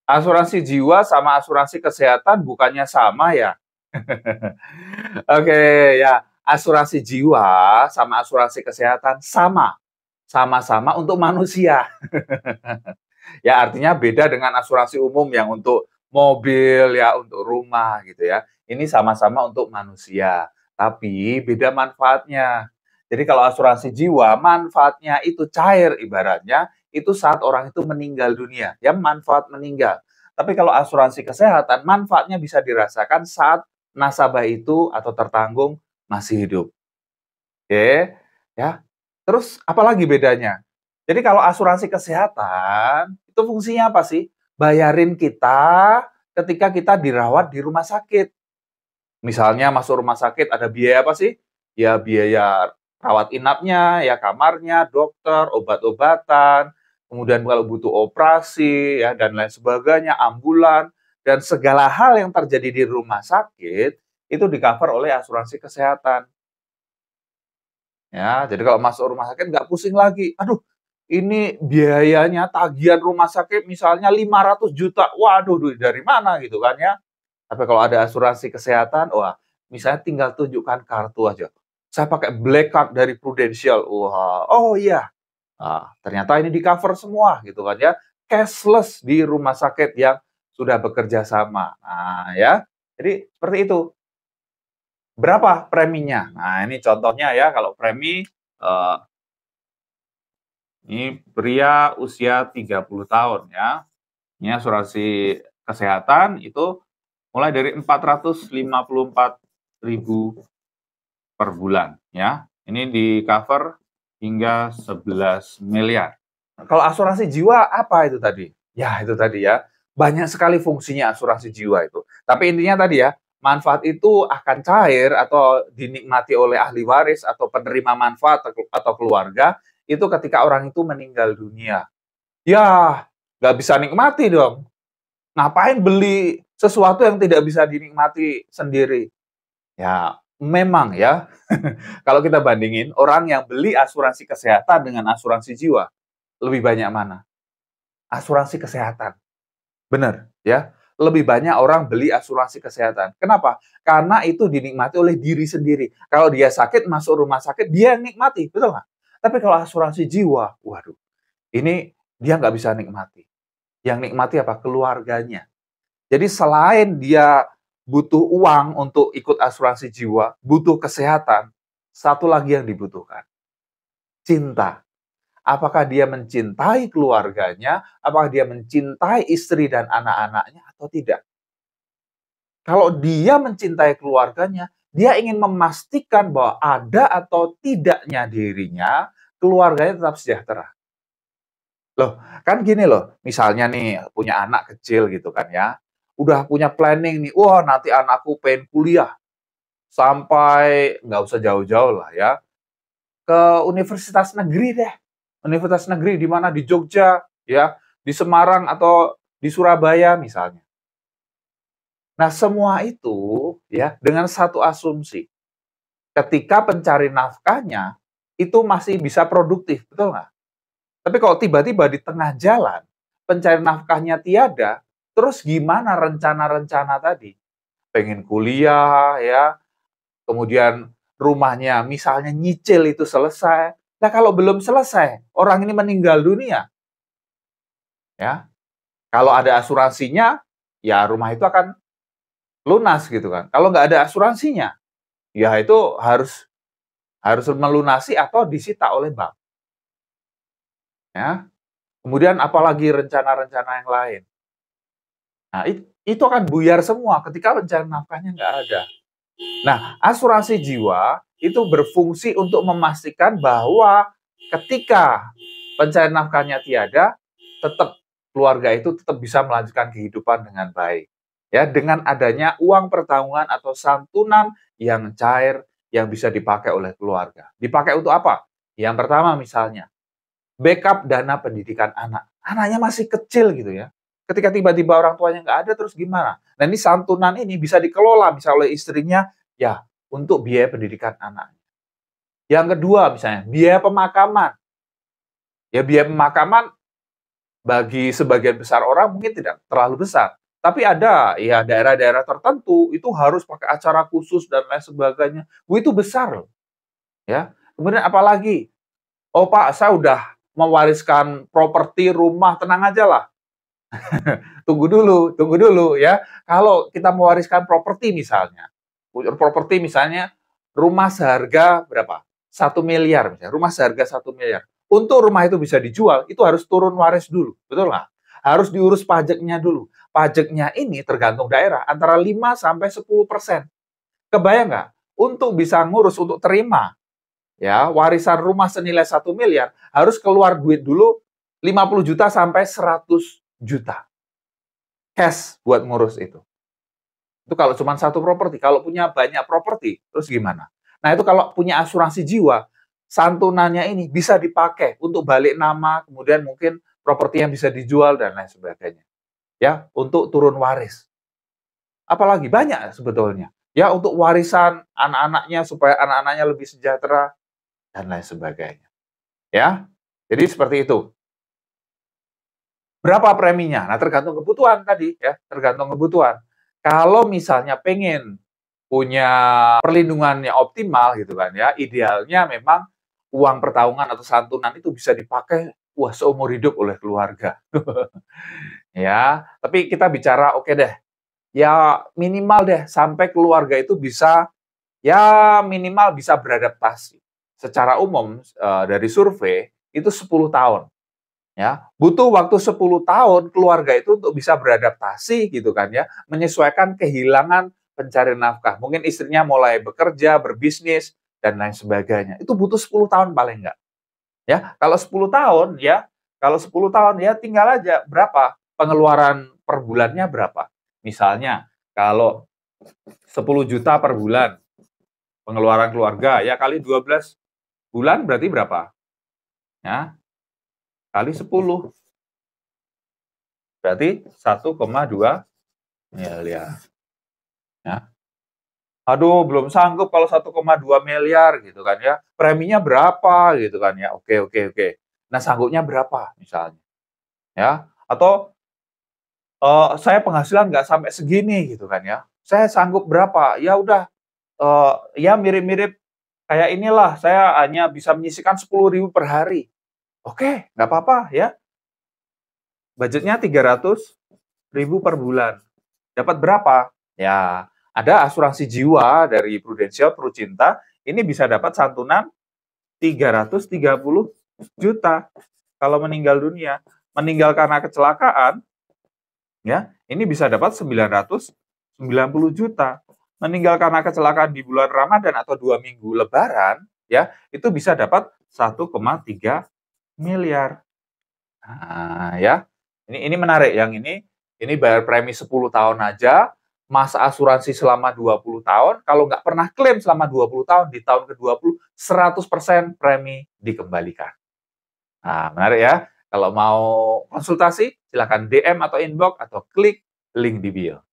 Asuransi jiwa sama asuransi kesehatan bukannya sama ya? Oke, ya. Asuransi jiwa sama asuransi kesehatan sama. Sama-sama untuk manusia. Ya, artinya beda dengan asuransi umum yang untuk mobil ya, untuk rumah gitu ya. Ini sama-sama untuk manusia, tapi beda manfaatnya. Jadi kalau asuransi jiwa, manfaatnya itu cair ibaratnya, itu saat orang itu meninggal dunia, ya manfaat meninggal. Tapi kalau asuransi kesehatan, manfaatnya bisa dirasakan saat nasabah itu atau tertanggung masih hidup. Oke, ya. Terus apalagi bedanya? Jadi kalau asuransi kesehatan, itu fungsinya apa sih? Bayarin kita ketika kita dirawat di rumah sakit. Misalnya masuk rumah sakit ada biaya apa sih? Ya biaya rawat inapnya, ya kamarnya, dokter, obat-obatan, kemudian kalau butuh operasi ya dan lain sebagainya, ambulan dan segala hal yang terjadi di rumah sakit itu di-cover oleh asuransi kesehatan. Ya, jadi kalau masuk rumah sakit nggak pusing lagi, "Aduh, ini biayanya tagihan rumah sakit misalnya 500 juta, waduh duit dari mana?" Gitu kan ya. Tapi kalau ada asuransi kesehatan, wah, misalnya tinggal tunjukkan kartu aja, "Saya pakai Black Card dari Prudential." Wah, "Oh iya." Ternyata ini di-cover semua gitu kan ya, cashless di rumah sakit yang sudah bekerja sama. Nah ya, jadi seperti itu. Berapa preminya? Nah ini contohnya ya, kalau premi, eee ini pria usia 30 tahun ya. Ini asuransi kesehatan itu mulai dari 454.000 per bulan ya. Ini di-cover hingga 11 miliar. Kalau asuransi jiwa apa itu tadi? Ya itu tadi ya, banyak sekali fungsinya asuransi jiwa itu. Tapi intinya tadi ya, manfaat itu akan cair atau dinikmati oleh ahli waris atau penerima manfaat atau keluarga, itu ketika orang itu meninggal dunia. Ya, nggak bisa nikmati dong. Ngapain beli sesuatu yang tidak bisa dinikmati sendiri? Ya, memang ya, kalau kita bandingin orang yang beli asuransi kesehatan dengan asuransi jiwa, lebih banyak mana? Asuransi kesehatan. Benar, ya. Lebih banyak orang beli asuransi kesehatan. Kenapa? Karena itu dinikmati oleh diri sendiri. Kalau dia sakit, masuk rumah sakit, dia nikmati, betul nggak? Tapi kalau asuransi jiwa, waduh, ini dia nggak bisa nikmati. Yang nikmati apa? Keluarganya. Jadi selain dia butuh uang untuk ikut asuransi jiwa, butuh kesehatan, satu lagi yang dibutuhkan, cinta. Apakah dia mencintai keluarganya, apakah dia mencintai istri dan anak-anaknya atau tidak. Kalau dia mencintai keluarganya, dia ingin memastikan bahwa ada atau tidaknya dirinya, keluarganya tetap sejahtera. Loh, kan gini loh, misalnya nih punya anak kecil gitu kan ya, udah punya planning nih, wah nanti anakku pengen kuliah sampai nggak usah jauh-jauh lah ya, ke universitas negeri deh. Universitas negeri di mana, di Jogja ya, di Semarang atau di Surabaya misalnya. Nah, semua itu ya dengan satu asumsi, ketika pencari nafkahnya itu masih bisa produktif, betul nggak? Tapi kalau tiba-tiba di tengah jalan pencari nafkahnya tiada, terus gimana rencana-rencana tadi? Pengen kuliah ya, kemudian rumahnya misalnya nyicil itu selesai. Nah, kalau belum selesai, orang ini meninggal dunia, ya. Kalau ada asuransinya, ya rumah itu akan lunas gitu kan. Kalau nggak ada asuransinya, ya itu harus harus melunasi atau disita oleh bank, ya. Kemudian apalagi rencana-rencana yang lain. Nah, itu akan buyar semua ketika pencarian nafkahnya nggak ada. Nah, asuransi jiwa itu berfungsi untuk memastikan bahwa ketika pencarian nafkahnya tiada, tetap keluarga itu tetap bisa melanjutkan kehidupan dengan baik. Ya, dengan adanya uang pertanggungan atau santunan yang cair yang bisa dipakai oleh keluarga. Dipakai untuk apa? Yang pertama misalnya, backup dana pendidikan anak. Anaknya masih kecil gitu ya. Ketika tiba-tiba orang tuanya nggak ada, terus gimana? Nah, ini santunan ini bisa dikelola misalnya oleh istrinya, ya, untuk biaya pendidikan anak. Yang kedua misalnya, biaya pemakaman. Ya, biaya pemakaman Bagi sebagian besar orang mungkin tidak terlalu besar. Tapi ada ya daerah-daerah tertentu itu harus pakai acara khusus dan lain sebagainya. Itu besar loh, ya. Kemudian apalagi, "Oh Pak, saya udah mewariskan properti rumah," tenang aja lah. Tunggu dulu ya. Kalau kita mewariskan properti misalnya rumah seharga berapa? 1 miliar misalnya, rumah seharga 1 miliar. Untuk rumah itu bisa dijual, itu harus turun waris dulu, betul nggak? Harus diurus pajaknya dulu. Pajaknya ini tergantung daerah, antara 5 sampai 10%. Kebayang nggak? Untuk bisa ngurus, untuk terima ya warisan rumah senilai 1 miliar, harus keluar duit dulu 50 juta sampai 100 juta cash buat ngurus itu. Itu kalau cuma satu properti. Kalau punya banyak properti, terus gimana? Nah, itu kalau punya asuransi jiwa, santunannya ini bisa dipakai untuk balik nama, kemudian mungkin properti yang bisa dijual dan lain sebagainya. Ya, untuk turun waris. Apalagi banyak sebetulnya. Ya, untuk warisan anak-anaknya supaya anak-anaknya lebih sejahtera dan lain sebagainya. Ya. Jadi seperti itu. Berapa preminya? Nah, tergantung kebutuhan tadi ya, tergantung kebutuhan. Kalau misalnya pengen punya perlindungan yang optimal gitu kan ya, idealnya memang uang pertahunkan atau santunan itu bisa dipakai wah seumur hidup oleh keluarga. Ya, tapi kita bicara oke deh. Ya minimal deh sampai keluarga itu bisa ya minimal bisa beradaptasi. Secara umum dari survei itu 10 tahun. Ya, butuh waktu 10 tahun keluarga itu untuk bisa beradaptasi gitu kan ya, menyesuaikan kehilangan pencari nafkah. Mungkin istrinya mulai bekerja, berbisnis dan lain sebagainya. Itu butuh 10 tahun paling enggak. Ya, kalau 10 tahun ya, kalau 10 tahun ya tinggal aja berapa pengeluaran per bulannya berapa. Misalnya kalau 10 juta per bulan pengeluaran keluarga ya kali 12 bulan berarti berapa? Ya, kali 10. Berarti 1,2 miliar. Ya. Aduh, belum sanggup kalau 1,2 miliar gitu kan ya. Preminya berapa gitu kan ya. Oke. Nah, sanggupnya berapa misalnya. Ya. Atau saya penghasilan nggak sampai segini gitu kan ya. Saya sanggup berapa? Ya udah ya mirip-mirip kayak inilah. Saya hanya bisa menyisihkan 10.000 per hari. Oke, nggak apa-apa ya. Budgetnya 300.000 per bulan. Dapat berapa? Ya, ada asuransi jiwa dari Prudential Prucinta, ini bisa dapat santunan 330 juta kalau meninggal dunia. Meninggal karena kecelakaan, ya, ini bisa dapat 990 juta. Meninggal karena kecelakaan di bulan Ramadan atau 2 minggu Lebaran, ya, itu bisa dapat 1,3 miliar. Nah, ya. Ini menarik yang ini bayar premi 10 tahun aja, masa asuransi selama 20 tahun, kalau nggak pernah klaim selama 20 tahun, di tahun ke-20 100% premi dikembalikan. Nah, menarik ya. Kalau mau konsultasi, silakan DM atau inbox atau klik link di bio.